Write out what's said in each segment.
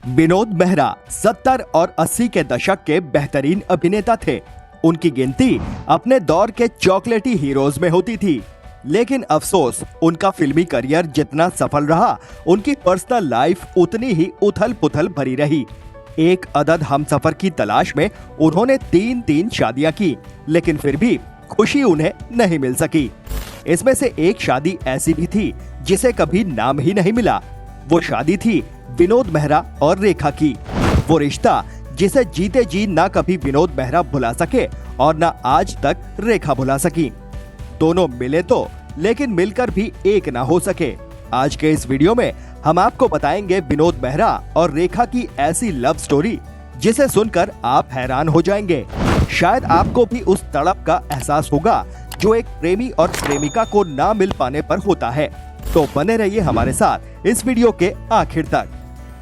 विनोद मेहरा 70 और 80 के दशक के बेहतरीन अभिनेता थे। उनकी गिनती अपने दौर के चॉकलेटी हीरोज में होती थी, लेकिन अफसोस उनका फिल्मी करियर जितना सफल रहा, उनकी पर्सनल लाइफ उतनी ही उथल पुथल भरी रही। एक अदद हमसफर की तलाश में उन्होंने तीन शादियां की, लेकिन फिर भी खुशी उन्हें नहीं मिल सकी। इसमें से एक शादी ऐसी भी थी जिसे कभी नाम ही नहीं मिला। वो शादी थी विनोद मेहरा और रेखा की। वो रिश्ता जिसे जीते जी ना कभी विनोद मेहरा भुला सके और ना आज तक रेखा भुला सकी। दोनों मिले तो, लेकिन मिलकर भी एक ना हो सके। आज के इस वीडियो में हम आपको बताएंगे विनोद मेहरा और रेखा की ऐसी लव स्टोरी जिसे सुनकर आप हैरान हो जाएंगे। शायद आपको भी उस तड़प का एहसास होगा जो एक प्रेमी और प्रेमिका को ना मिल पाने पर होता है। तो बने रहिए हमारे साथ इस वीडियो के आखिर तक।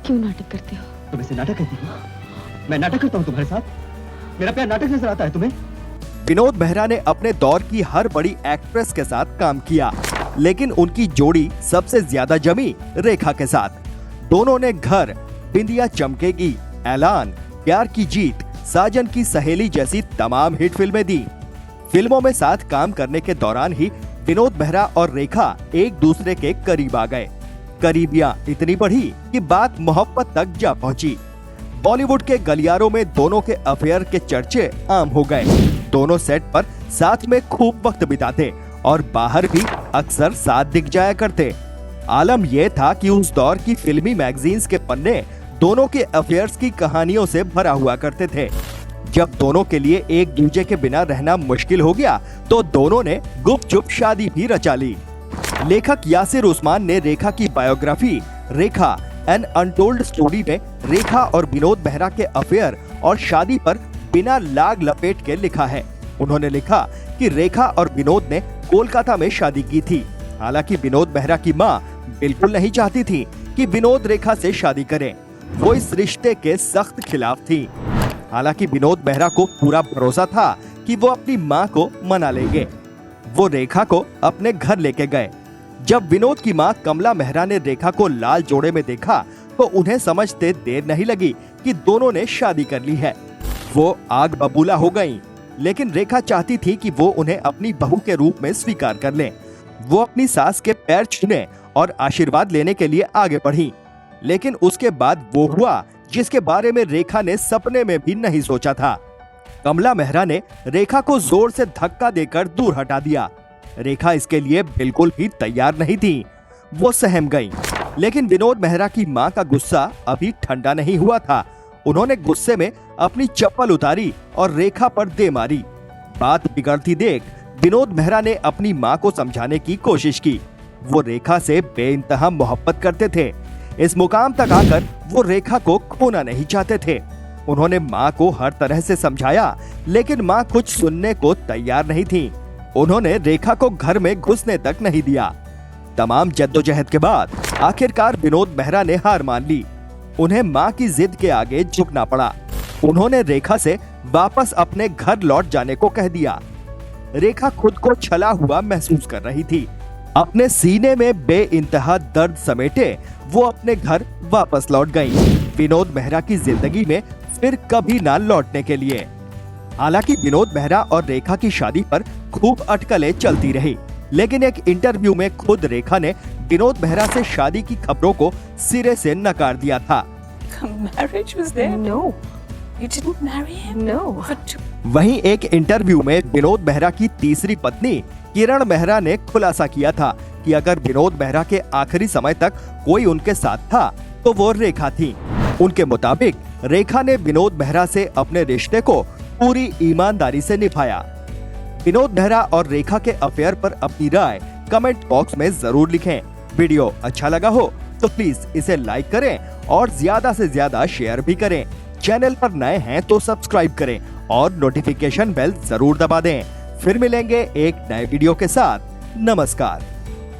क्यों नाटक करते हो? तुम ऐसे नाटक करती हो? मैं नाटक करता हूँ तुम्हारे साथ? मेरा प्यार नाटक नजर आता है तुम्हें? विनोद मेहरा ने अपने दौर की हर बड़ी एक्ट्रेस के साथ काम किया, लेकिन उनकी जोड़ी सबसे ज्यादा जमी रेखा के साथ। दोनों ने घर, बिंदिया चमकेगी, ऐलान, प्यार की जीत, साजन की सहेली जैसी तमाम हिट फिल्में दी। फिल्मों में साथ काम करने के दौरान ही विनोद मेहरा और रेखा एक दूसरे के करीब आ गए। करीबियां इतनी बढ़ी कि बात मोहब्बत तक जा पहुंची। बॉलीवुड के गलियारों में दोनों के अफेयर के चर्चे आम हो गए। दोनों सेट पर साथ में खूब वक्त बिताते और बाहर भी अक्सर साथ दिख जाया करते। आलम यह था कि उस दौर की फिल्मी मैगजीन्स के पन्ने दोनों के अफेयर्स की कहानियों से भरा हुआ करते थे। जब दोनों के लिए एक दूसरे के बिना रहना मुश्किल हो गया तो दोनों ने गुपचुप शादी भी रचा ली। लेखक यासिर उस्मान ने रेखा की बायोग्राफी रेखा एन अनटोल्ड स्टोरी में रेखा और विनोद मेहरा के अफेयर और शादी पर बिना लाग लपेट के लिखा है। उन्होंने लिखा कि रेखा और विनोद ने कोलकाता में शादी की थी। हालांकि विनोद मेहरा की मां बिल्कुल नहीं चाहती थी कि विनोद रेखा से शादी करे। वो इस रिश्ते के सख्त खिलाफ थी। हालांकि विनोद मेहरा को पूरा भरोसा था कि वो अपनी मां को मना लेंगे। वो रेखा को अपने घर लेके गए। जब विनोद की मां कमला मेहरा ने रेखा को लाल जोड़े में देखा तो उन्हें समझते देर नहीं लगी कि दोनों ने शादी कर ली है। वो आग बबूला हो गईं, लेकिन रेखा चाहती थी कि वो उन्हें अपनी बहू के रूप में स्वीकार कर लें। वो अपनी सास के पैर छूने और आशीर्वाद लेने के लिए आगे बढ़ी, लेकिन उसके बाद वो हुआ जिसके बारे में रेखा ने सपने में भी नहीं सोचा था। कमला मेहरा ने रेखा को जोर से धक्का देकर दूर हटा दिया। रेखा इसके लिए बिल्कुल भी तैयार नहीं थी। वो सहम गई, लेकिन विनोद मेहरा की मां का गुस्सा अभी ठंडा नहीं हुआ था। उन्होंने गुस्से में अपनी चप्पल उतारी और रेखा पर दे मारी। बात बिगड़ती देख विनोद मेहरा ने अपनी मां को समझाने की कोशिश की। वो रेखा से बेइंतहा मोहब्बत करते थे। इस मुकाम तक आकर वो रेखा को खोना नहीं चाहते थे। उन्होंने मां को हर तरह से समझाया, लेकिन मां कुछ सुनने को तैयार नहीं थी। उन्होंने रेखा को घर में घुसने तक नहीं दिया। तमाम जद्दोजहद के बाद आखिरकार विनोद मेहरा ने हार मान ली। उन्हें मां की जिद के आगे झुकना पड़ा। उन्होंने रेखा से वापस अपने घर लौट जाने को कह दिया। रेखा खुद को छला हुआ महसूस कर रही थी। अपने सीने में बेइंतहा दर्द समेटे वो अपने घर वापस लौट गई, विनोद मेहरा की जिंदगी में फिर कभी ना लौटने के लिए। हालांकि विनोद मेहरा और रेखा की शादी पर खूब अटकलें चलती रही, लेकिन एक इंटरव्यू में खुद रेखा ने विनोद मेहरा से शादी की खबरों को सिरे से नकार दिया था। Marriage was there? No. You didn't marry him? No. वहीं एक इंटरव्यू में विनोद मेहरा की तीसरी पत्नी किरण मेहरा ने खुलासा किया था कि अगर विनोद मेहरा के आखिरी समय तक कोई उनके साथ था तो वो रेखा थी। उनके मुताबिक रेखा ने विनोद मेहरा से अपने रिश्ते को पूरी ईमानदारी से निभाया। विनोद मेहरा और रेखा के अफेयर पर अपनी राय कमेंट बॉक्स में जरूर लिखें। वीडियो अच्छा लगा हो तो प्लीज इसे लाइक करें और ज्यादा से ज्यादा शेयर भी करें। चैनल पर नए हैं तो सब्सक्राइब करें और नोटिफिकेशन बेल जरूर दबा दें। फिर मिलेंगे एक नए वीडियो के साथ। नमस्कार।